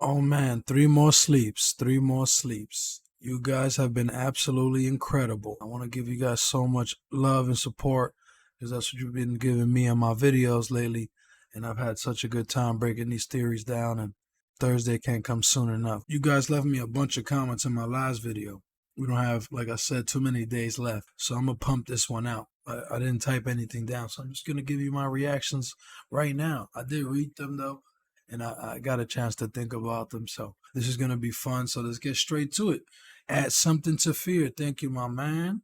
Oh man, three more sleeps, three more sleeps. You guys have been absolutely incredible. I want to give you guys so much love and support because that's what you've been giving me on my videos lately. And I've had such a good time breaking these theories down, and Thursday can't come soon enough. You guys left me a bunch of comments in my last video. We don't have, like I said, too many days left. So I'm going to pump this one out. I didn't type anything down, so I'm just going to give you my reactions right now. I did read them though, and I got a chance to think about them. So this is gonna be fun. So let's get straight to it. Add something to fear. Thank you, my man.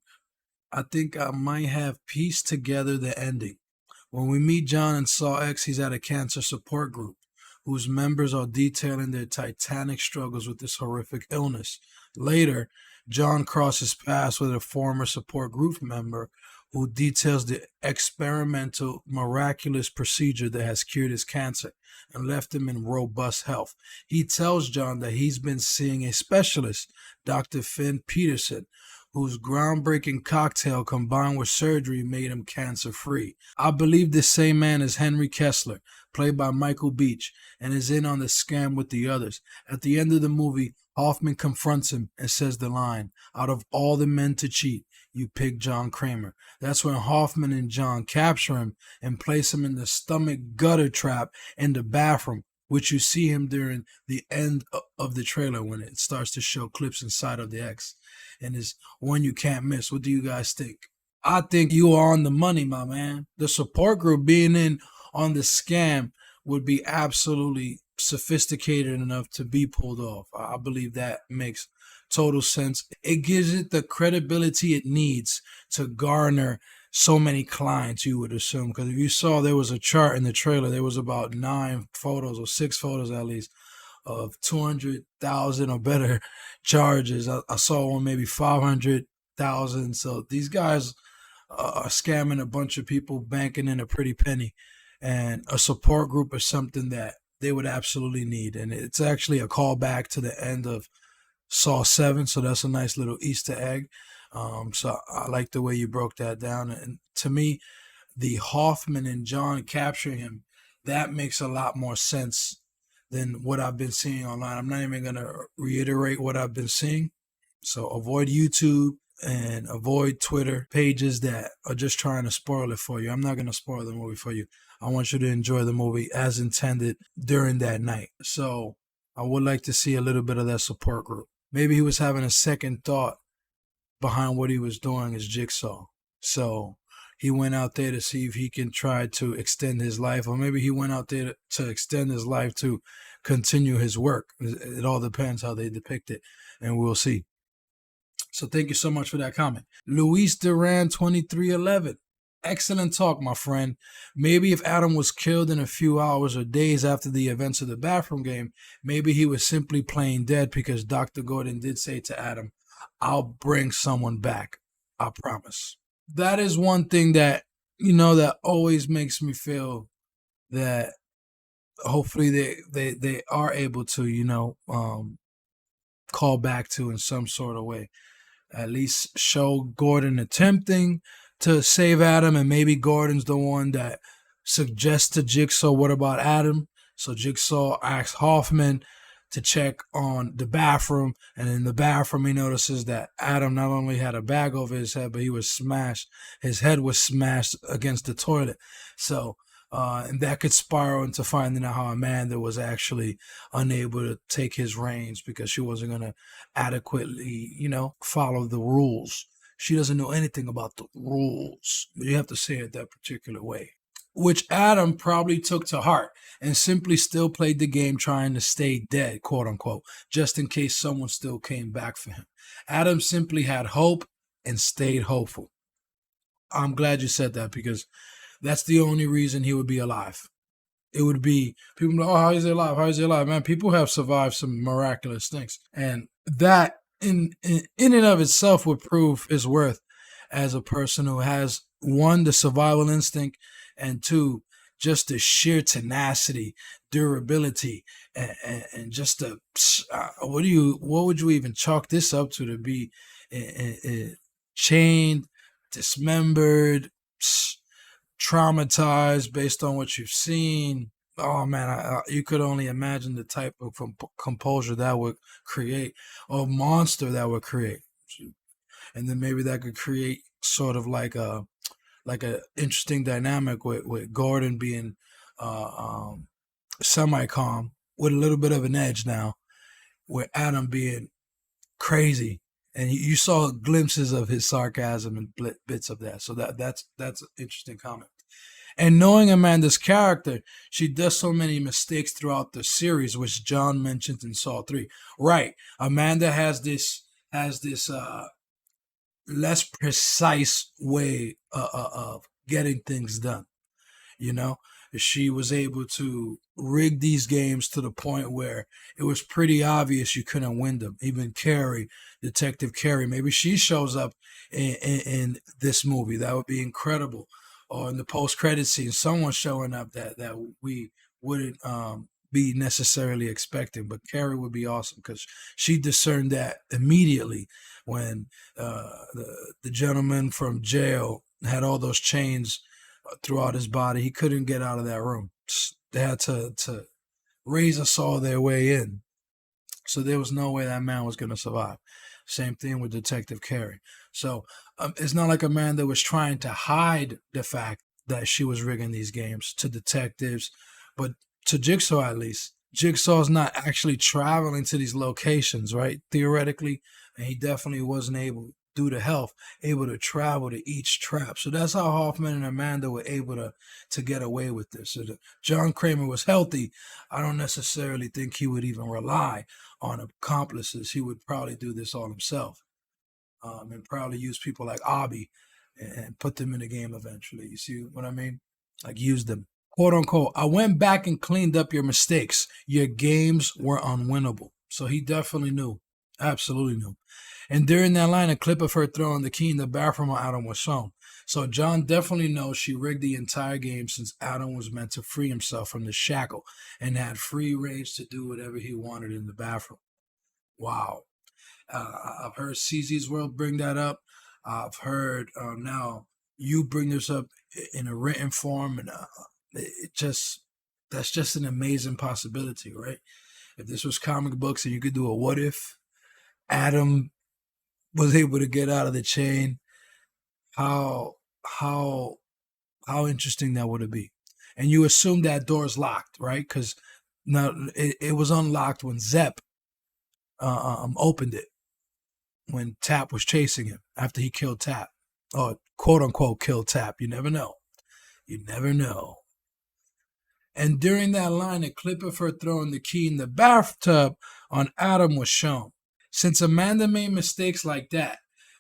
I think I might have pieced together the ending. When we meet John in Saw X, he's at a cancer support group whose members are detailing their titanic struggles with this horrific illness. Later, John crosses paths with a former support group member who details the experimental, miraculous procedure that has cured his cancer and left him in robust health. He tells John that he's been seeing a specialist, Dr. Finn Peterson, whose groundbreaking cocktail combined with surgery made him cancer free. I believe this same man is Henry Kessler, played by Michael Beach, and is in on the scam with the others. At the end of the movie, Hoffman confronts him and says the line, "Out of all the men to cheat, you pick John Kramer." That's when Hoffman and John capture him and place him in the stomach gutter trap in the bathroom, which you see him during the end of the trailer when it starts to show clips inside of the X, and is one you can't miss. What do you guys think? I think you are on the money, my man. The support group being in on the scam would be absolutely sophisticated enough to be pulled off. I believe that makes total sense. It gives it the credibility it needs to garner so many clients, you would assume. Because if you saw, there was a chart in the trailer, there was about 9 photos or 6 photos at least of 200,000 or better charges. I saw one maybe 500,000. So these guys are scamming a bunch of people, banking in a pretty penny. And a support group is something that they would absolutely need. And it's actually a callback to the end of Saw 7. So that's a nice little Easter egg. So I like the way you broke that down. And to me, the Hoffman and John capturing him, that makes a lot more sense than what I've been seeing online. I'm not even going to reiterate what I've been seeing. So avoid YouTube and avoid Twitter pages that are just trying to spoil it for you. I'm not going to spoil the movie for you. I want you to enjoy the movie as intended during that night. So I would like to see a little bit of that support group. Maybe he was having a second thought behind what he was doing as Jigsaw. So he went out there to see if he can try to extend his life, or maybe he went out there to extend his life to continue his work. It all depends how they depict it, and we'll see. So thank you so much for that comment. Luis Duran 2311. Excellent talk, my friend. Maybe if Adam was killed in a few hours or days after the events of the bathroom game, maybe he was simply playing dead because Dr. Gordon did say to Adam, "I'll bring someone back. I promise." That is one thing that, that always makes me feel that hopefully they are able to, call back to in some sort of way. At least show Gordon attempting to save Adam, and maybe Gordon's the one that suggests to Jigsaw, "What about Adam?" So Jigsaw asks Hoffman to check on the bathroom, and in the bathroom he notices that Adam not only had a bag over his head, but his head was smashed against the toilet. So and that could spiral into finding out how Amanda was actually unable to take his reins because she wasn't going to adequately, follow the rules. She doesn't know anything about the rules. You have to say it that particular way, which Adam probably took to heart and simply still played the game trying to stay dead, quote unquote, just in case someone still came back for him. Adam simply had hope and stayed hopeful. I'm glad you said that because that's the only reason he would be alive. It would be people like, "Oh, how is he alive? How is he alive?" Man, people have survived some miraculous things, and that in and of itself would prove his worth as a person who has, one, the survival instinct, and two, just the sheer tenacity, durability, and just the what would you even chalk this up to be chained, dismembered, traumatized based on what you've seen. oh man, you could only imagine the type of composure that would create, or monster that would create, and then maybe that could create sort of like a interesting dynamic with Gordon being semi calm with a little bit of an edge now, with Adam being crazy, and you saw glimpses of his sarcasm and bits of that. So that's an interesting comment. And knowing Amanda's character, she does so many mistakes throughout the series, which John mentioned in Saw 3. Right, Amanda has this less precise way of getting things done. You know, she was able to rig these games to the point where it was pretty obvious you couldn't win them. Even Carrie, Detective Carrie, maybe she shows up in this movie. That would be incredible. Or in the post-credit scene, someone showing up that we wouldn't be necessarily expecting. But Carrie would be awesome because she discerned that immediately when the gentleman from jail had all those chains throughout his body. He couldn't get out of that room. They had to razor saw their way in. So there was no way that man was going to survive. Same thing with Detective Carey. So it's not like Amanda was trying to hide the fact that she was rigging these games to detectives, but to Jigsaw at least. Jigsaw's not actually traveling to these locations, right? Theoretically, and he definitely wasn't able, due to health, able to travel to each trap. So that's how Hoffman and Amanda were able to get away with this. So John Kramer was healthy. I don't necessarily think he would even rely on accomplices. He would probably do this all himself, and probably use people like Abby and put them in the game eventually. You see what I mean? Like use them. Quote unquote, I went back and cleaned up your mistakes. Your games were unwinnable. So he definitely knew. Absolutely knew. And during that line, a clip of her throwing the key in the bathroom on Adam was shown. So John definitely knows she rigged the entire game since Adam was meant to free himself from the shackle and had free range to do whatever he wanted in the bathroom. Wow. I've heard CZ's World bring that up. I've heard now you bring this up in a written form, and that's just an amazing possibility, right? If this was comic books and you could do a what if Adam was able to get out of the chain, how interesting that would it be? And you assume that door's locked, right? Because now it was unlocked when Zepp opened it, when Tap was chasing him after he killed Tap, or quote unquote killed Tap. You never know. You never know. And during that line, a clip of her throwing the key in the bathtub on Adam was shown. Since Amanda made mistakes like that,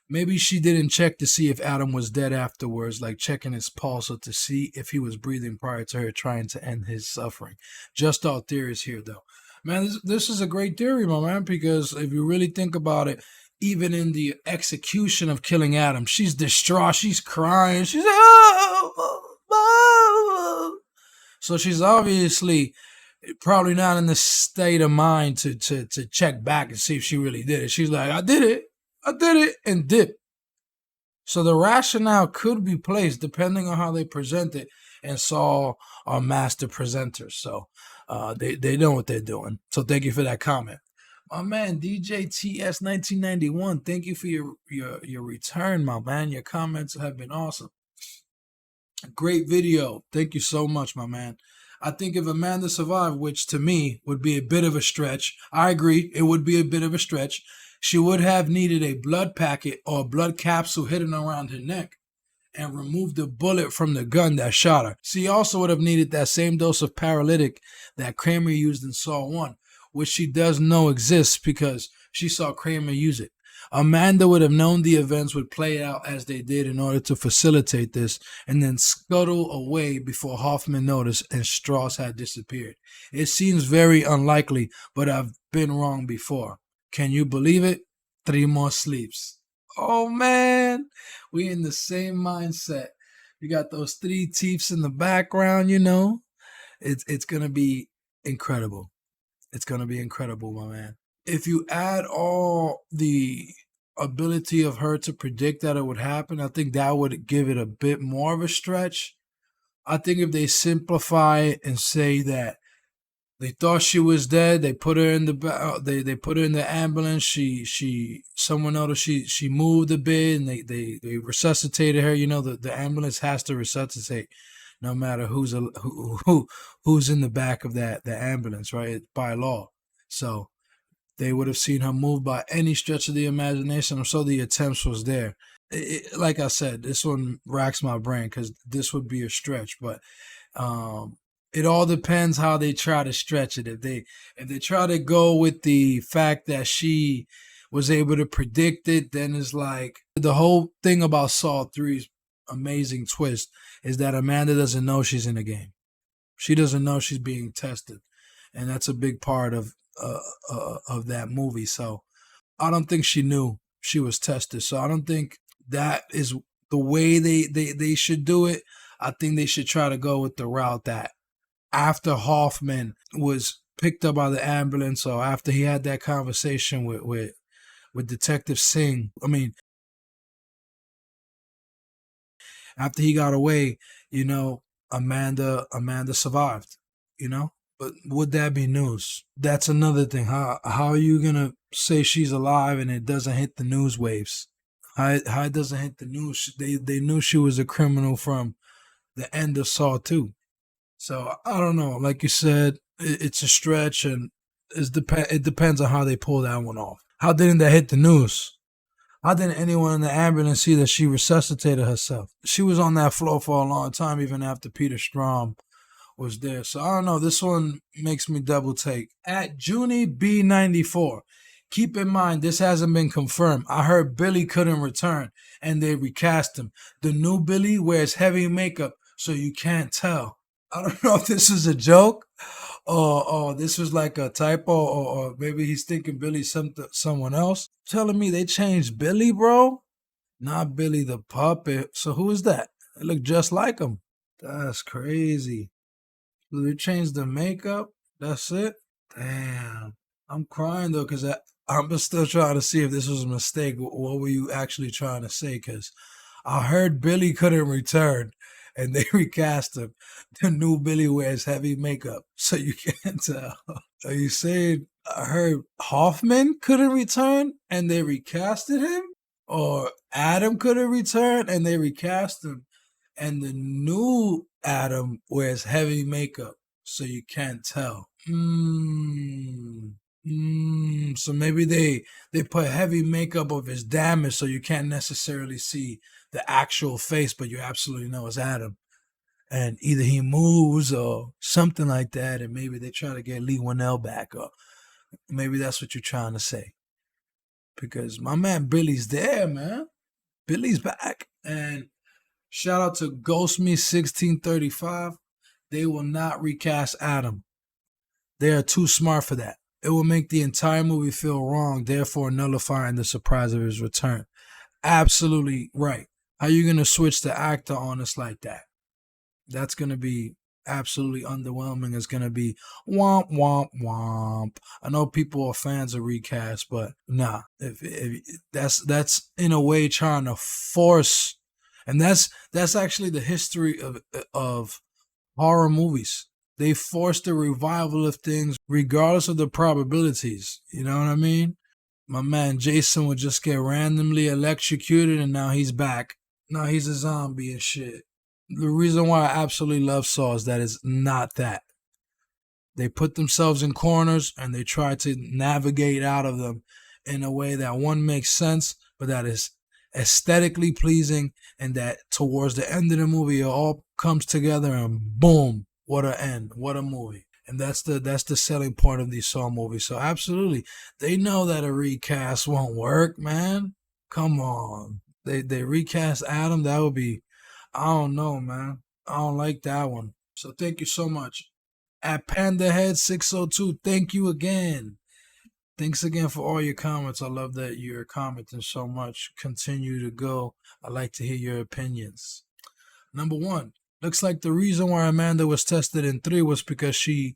maybe she didn't check to see if Adam was dead afterwards, like checking his pulse or to see if he was breathing prior to her trying to end his suffering. Just all theories here, though. Man, this is a great theory, my man, because if you really think about it, even in the execution of killing Adam, she's distraught, she's crying, she's so she's obviously probably not in the state of mind to check back and see if she really did it. She's like, I did it, and dip. So the rationale could be placed depending on how they present it, and Saw are master presenters. So they know what they're doing. So thank you for that comment. My man, DJ TS 1991, thank you for your return, my man. Your comments have been awesome. Great video. Thank you so much, my man. I think if Amanda survived, which to me would be a bit of a stretch, I agree, it would be a bit of a stretch, she would have needed a blood packet or a blood capsule hidden around her neck and removed the bullet from the gun that shot her. She also would have needed that same dose of paralytic that Kramer used in Saw 1, which she does know exists because she saw Kramer use it. Amanda would have known the events would play out as they did in order to facilitate this, and then scuttle away before Hoffman noticed and Strauss had disappeared. It seems very unlikely, but I've been wrong before. Can you believe it? 3 more sleeps. Oh man, we in the same mindset. You got those 3 teeths in the background, you know. It's gonna be incredible. It's gonna be incredible, my man. If you add all the ability of her to predict that it would happen, I think that would give it a bit more of a stretch. I think if they simplify it and say that they thought she was dead, they put her in they put her in the ambulance. Someone noticed she moved a bit, and they resuscitated her. You know, the ambulance has to resuscitate no matter who's in the back of the ambulance, right? By law. So they would have seen her move by any stretch of the imagination. So the attempts was there. Like I said, this one racks my brain because this would be a stretch, but it all depends how they try to stretch it. If they try to go with the fact that she was able to predict it, then it's like the whole thing about Saw 3's amazing twist is that Amanda doesn't know she's in the game. She doesn't know she's being tested, and that's a big part of that movie. So I don't think she knew she was tested. So I don't think that is the way they should do it. I think they should try to go with the route that after Hoffman was picked up by the ambulance, or after he had that conversation with Detective Singh, after he got away, Amanda survived, But would that be news? That's another thing. How are you gonna say she's alive and it doesn't hit the news waves? How it doesn't hit the news? They knew she was a criminal from the end of Saw 2. So I don't know. Like you said, it's a stretch, and it depends on how they pull that one off. How didn't that hit the news? How didn't anyone in the ambulance see that she resuscitated herself? She was on that floor for a long time, even after Peter Strahm was there. So I don't know. This one makes me double take. At Junie B94, keep in mind this hasn't been confirmed. I heard Billy couldn't return, and they recast him. The new Billy wears heavy makeup, so you can't tell. I don't know if this is a joke or this was like a typo, or maybe he's thinking Billy's someone else. Telling me they changed Billy, bro? Not Billy the puppet. So who is that? It looked just like him. That's crazy. They changed the makeup? That's it? Damn. I'm crying though because I'm still trying to see if this was a mistake. What were you actually trying to say? Because I heard Billy couldn't return, and they recast him. The new Billy wears heavy makeup, so you can't tell. Are you saying I heard Hoffman couldn't return and they recasted him? Or Adam couldn't return and they recast him, and the new Adam wears heavy makeup, so you can't tell. So maybe they put heavy makeup of his damage, so you can't necessarily see the actual face, but you absolutely know it's Adam. And either he moves or something like that, and maybe they try to get Lee Winnell back, or maybe that's what you're trying to say. Because my man Billy's there, man. Billy's back. And shout out to GhostMe1635. They will not recast Adam. They are too smart for that. It will make the entire movie feel wrong, therefore nullifying the surprise of his return. Absolutely right. How you going to switch the actor on us like that? That's going to be absolutely underwhelming. It's going to be womp, womp, womp. I know people are fans of recast, but nah. If that's in a way trying to force, and that's actually the history of horror movies. They forced the revival of things regardless of the probabilities. You know what I mean? My man Jason would just get randomly electrocuted, and now he's back. Now he's a zombie and shit. The reason why I absolutely love Saw is that it's not that. They put themselves in corners and they try to navigate out of them in a way that one makes sense, but that is aesthetically pleasing, and that towards the end of the movie it all comes together and boom, what a end, what a movie. And that's the selling point of these Saw movies. So absolutely, they know that a recast won't work, man. Come on. They recast Adam, that would be, I don't know, man. I don't like that one. So thank you so much. At PandaHead602, thank you again. Thanks again for all your comments. I love that you're commenting so much. Continue to go. I like to hear your opinions. Number one, looks like the reason why Amanda was tested in 3 was because she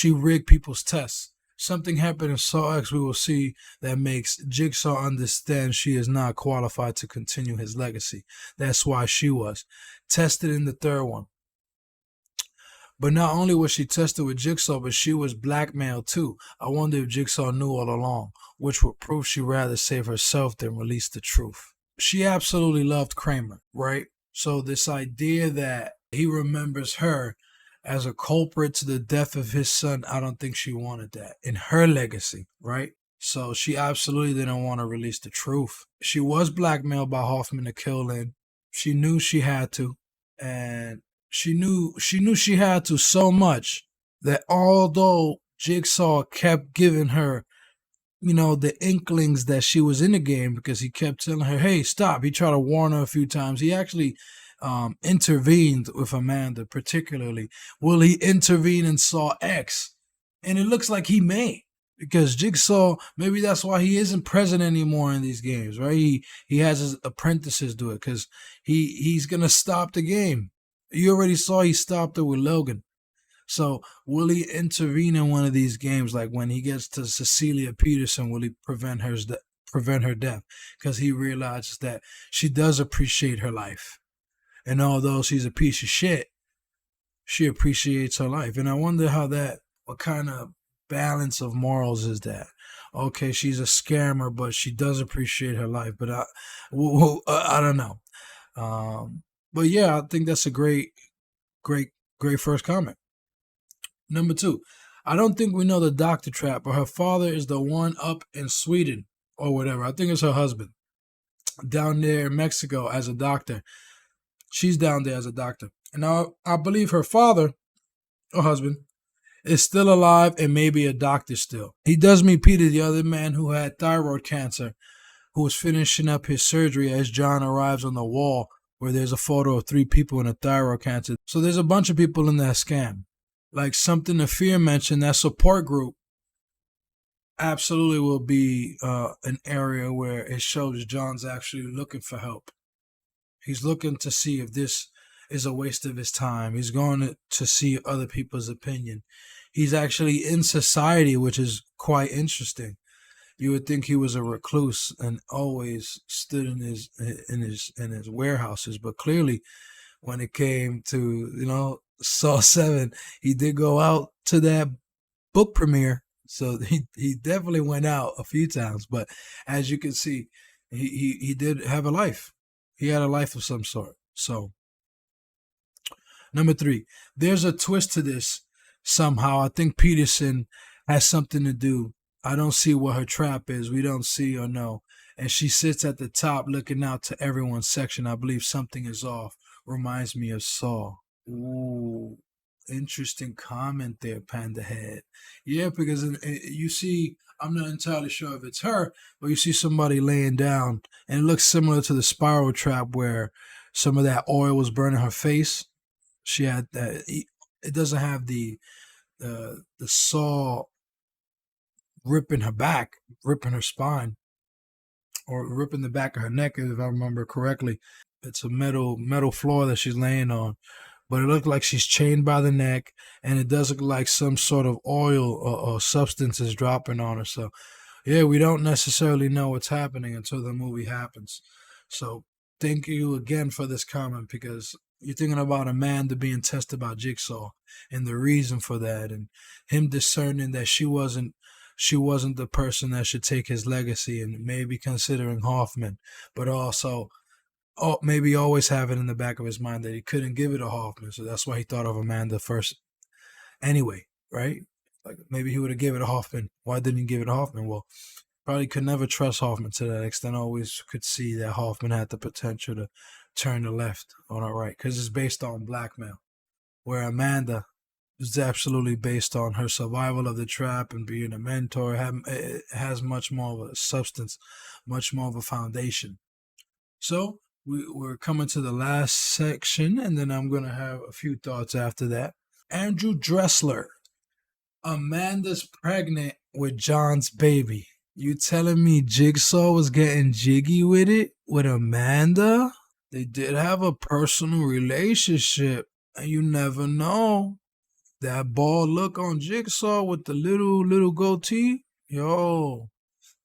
rigged people's tests. Something happened in Saw X we will see that makes Jigsaw understand she is not qualified to continue his legacy. That's why she was tested in the 3rd one. But not only was she tested with Jigsaw, but she was blackmailed too. I wonder if Jigsaw knew all along, which would prove she'd rather save herself than release the truth. She absolutely loved Kramer, right? So this idea that he remembers her as a culprit to the death of his son, I don't think she wanted that in her legacy, right? So she absolutely didn't want to release the truth. She was blackmailed by Hoffman to kill Lynn. She knew she had to, and she knew she had to so much that although Jigsaw kept giving her, the inklings that she was in the game, because he kept telling her, hey, stop. He tried to warn her a few times. He actually intervened with Amanda, particularly. Will he intervene in Saw X? And it looks like he may, because Jigsaw, maybe that's why he isn't present anymore in these games, right? He has his apprentices do it, because he's going to stop the game. You already saw he stopped it with Logan. So will he intervene in one of these games, like when he gets to Cecilia Peterson? Will he prevent her death? Because he realizes that she does appreciate her life, and although she's a piece of shit, she appreciates her life. And I wonder what kind of balance of morals is that? Okay, she's a scammer, but she does appreciate her life. But I don't know. But yeah, I think that's a great first comment. Number 2, I don't think we know the doctor trap, but her father is the one up in Sweden or whatever. I think it's her husband down there in Mexico as a doctor. She's down there as a doctor. And I believe her father, or husband, is still alive and maybe a doctor still. He does meet Peter, the other man who had thyroid cancer, who was finishing up his surgery as John arrives on the wall where there's a photo of 3 people in a thyroid cancer. So there's a bunch of people in that scam. Like Something to Fear mentioned, that support group absolutely will be an area where it shows John's actually looking for help. He's looking to see if this is a waste of his time. He's going to see other people's opinion. He's actually in society, which is quite interesting. You would think he was a recluse and always stood in his warehouses, but clearly, when it came to Saw 7, he did go out to that book premiere. So he definitely went out a few times. But as you can see, he did have a life. He had a life of some sort. So, number 3, there's a twist to this somehow. I think Peterson has something to do. I don't see what her trap is. We don't see or know. And she sits at the top looking out to everyone's section. I believe something is off. Reminds me of Saw. Ooh, interesting comment there, Panda Head. Yeah, because you see, I'm not entirely sure if it's her, but you see somebody laying down, and it looks similar to the spiral trap where some of that oil was burning her face. She had that. It doesn't have the saw ripping her back, ripping her spine, or ripping the back of her neck, if I remember correctly. It's a metal floor that she's laying on. But it looked like she's chained by the neck, and it does look like some sort of oil or substance is dropping on her. So, yeah, we don't necessarily know what's happening until the movie happens. So, thank you again for this comment, because you're thinking about Amanda being tested by Jigsaw and the reason for that, and him discerning that she wasn't the person that should take his legacy, and maybe considering Hoffman, but also maybe always have it in the back of his mind that he couldn't give it to Hoffman, so that's why he thought of Amanda first. Anyway, right? Like maybe he would have given it to Hoffman. Why didn't he give it to Hoffman? Well, probably could never trust Hoffman to that extent. Always could see that Hoffman had the potential to turn the left on the right, because it's based on blackmail, where Amanda is absolutely based on her survival of the trap and being a mentor. It has much more of a substance, much more of a foundation. So we're coming to the last section, and then I'm going to have a few thoughts after that. Andrew Dressler. Amanda's pregnant with John's baby. You telling me Jigsaw was getting jiggy with it with Amanda? They did have a personal relationship, and you never know. That bald look on Jigsaw with the little goatee, yo,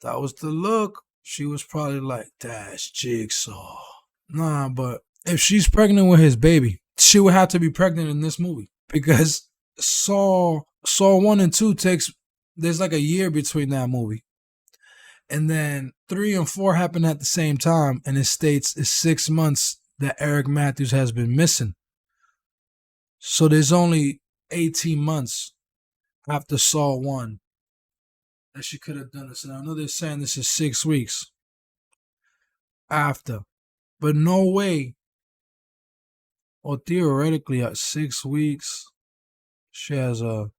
that was the look. She was probably like, that's Jigsaw. Nah, but if she's pregnant with his baby, she would have to be pregnant in this movie, because Saw 1 and 2 there's like a year between that movie. And then 3 and 4 happen at the same time, and it states it's 6 months that Eric Matthews has been missing. So there's only 18 months after Saw 1 that she could have done this. And I know they're saying this is 6 weeks after, but no way. Or theoretically, at 6 weeks, she has a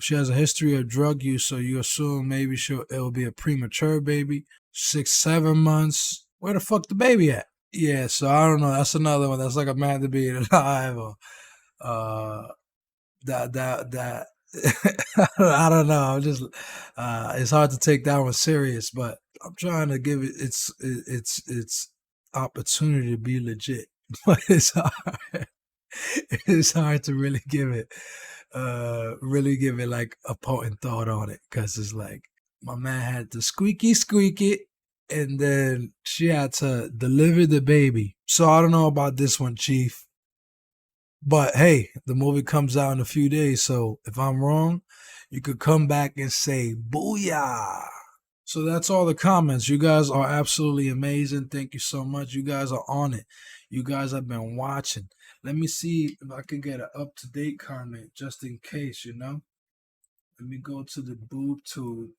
history of drug use. So you assume maybe it'll be a premature baby. 6, 7 months. Where the fuck the baby at? Yeah, so I don't know. That's another one. That's like a man to be alive, or that. I don't know. I'm just. It's hard to take that one serious, but I'm trying to give it its opportunity to be legit, but it's hard. It's hard to really give it like a potent thought on it, because it's like my man had to squeak it, and then she had to deliver the baby. So I don't know about this one, Chief. But hey, the movie comes out in a few days, so if I'm wrong, you could come back and say booyah. So that's all the comments. You guys are absolutely amazing. Thank you so much. You guys are on it. You guys have been watching. Let me see if I can get an up-to-date comment just in case, you know. Let me go to the boob tube.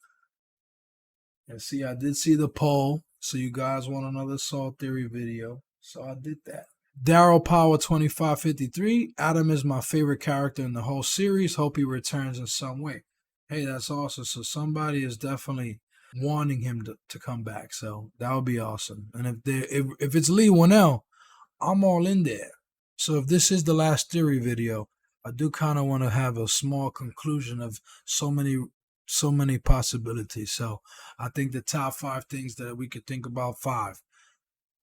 And see, I did see the poll. So you guys want another Saw Theory video. So I did that. Daryl Power 2553. Adam is my favorite character in the whole series. Hope he returns in some way. Hey, that's awesome. So somebody is definitely wanting him to come back. So that would be awesome. And if it's Leigh Whannell, I'm all in there. So if this is the last theory video, I do kind of want to have a small conclusion of so many possibilities. So I think the top 5 things that we could think about: 5,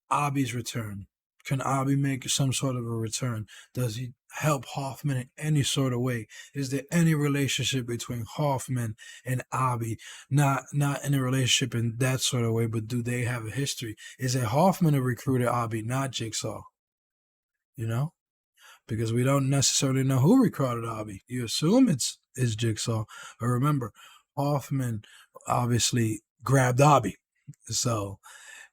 Abi's return. Can Abi make some sort of a return? Does he help Hoffman in any sort of way? Is there any relationship between Hoffman and Abi? Not in a relationship in that sort of way, but do they have a history? Is it Hoffman who recruited Abi, not Jigsaw? You know? Because we don't necessarily know who recruited Abi. You assume it's Jigsaw. But remember, Hoffman obviously grabbed Abi. So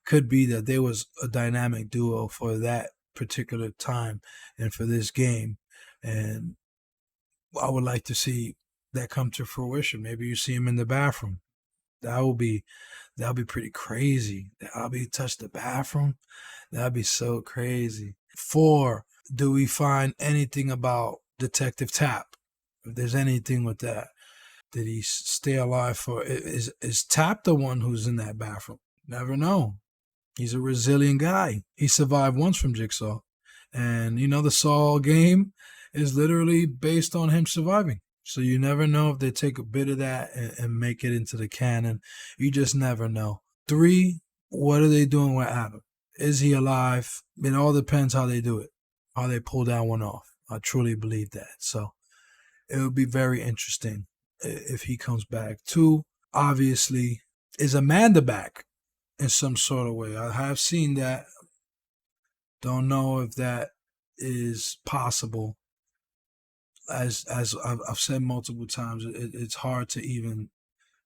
could be that there was a dynamic duo for that particular time and for this game. And I would like to see that come to fruition. Maybe you see him in the bathroom. That would be pretty crazy. That Abi touched the bathroom. That'd be so crazy. 4, do we find anything about Detective Tapp? If there's anything with that. Did he stay alive for? Is Tapp the one who's in that bathroom? Never know. He's a resilient guy. He survived once from Jigsaw. And, you know, the Saw game is literally based on him surviving. So you never know if they take a bit of that and make it into the canon. You just never know. 3, what are they doing with Adam? Is he alive? It all depends how they do it, how they pull that one off. I truly believe that. So it would be very interesting if he comes back. 2, obviously, is Amanda back in some sort of way? I have seen that. Don't know if that is possible. As I've said multiple times, it's hard to even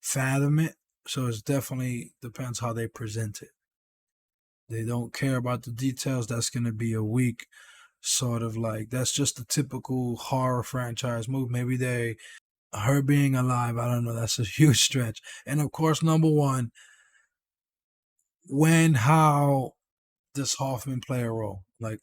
fathom it. So it definitely depends how they present it. They don't care about the details. That's going to be a weak sort of like, that's just a typical horror franchise move. Maybe her being alive, I don't know, that's a huge stretch. And of course, number 1, how does Hoffman play a role? Like,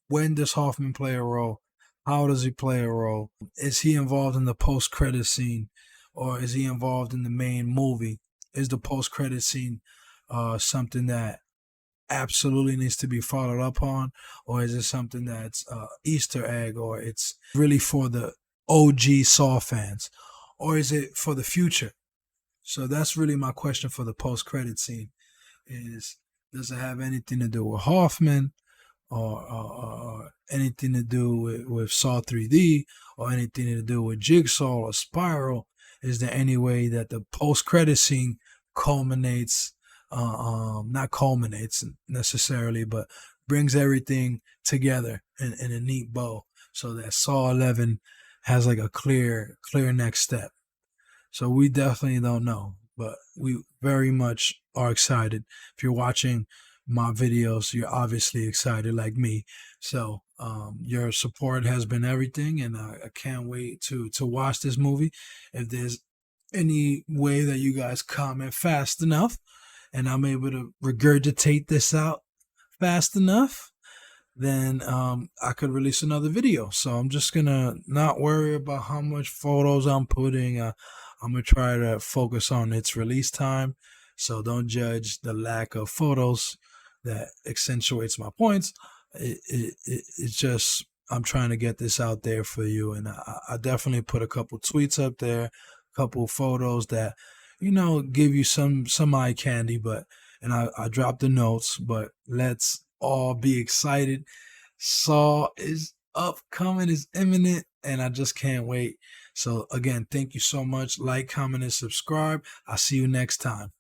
when does Hoffman play a role? How does he play a role? Is he involved in the post-credit scene, or is he involved in the main movie? Is the post-credit scene something that absolutely needs to be followed up on, or is it something that's Easter egg, or it's really for the OG Saw fans, or is it for the future? So that's really my question for the post-credit scene: is, does it have anything to do with Hoffman, or anything to do with Saw 3D, or anything to do with Jigsaw or Spiral? Is there any way that the post-credit scene culminates, not culminates necessarily, but brings everything together in a neat bow? so that Saw 11 has like a clear next step. So we definitely don't know, but we very much are excited. If you're watching my videos, you're obviously excited like me. So your support has been everything, and I can't wait to watch this movie. If there's any way that you guys comment fast enough, and I'm able to regurgitate this out fast enough, then I could release another video. So I'm just gonna not worry about how much photos I'm putting. I'm gonna try to focus on its release time. So don't judge the lack of photos. That accentuates my points. It's just I'm trying to get this out there for you, and I definitely put a couple tweets up there, a couple photos that give you some eye candy, but and I dropped the notes. But let's all be excited. Saw is upcoming, is imminent, and I just can't wait. So again, thank you so much. Like, comment, and subscribe. I'll see you next time.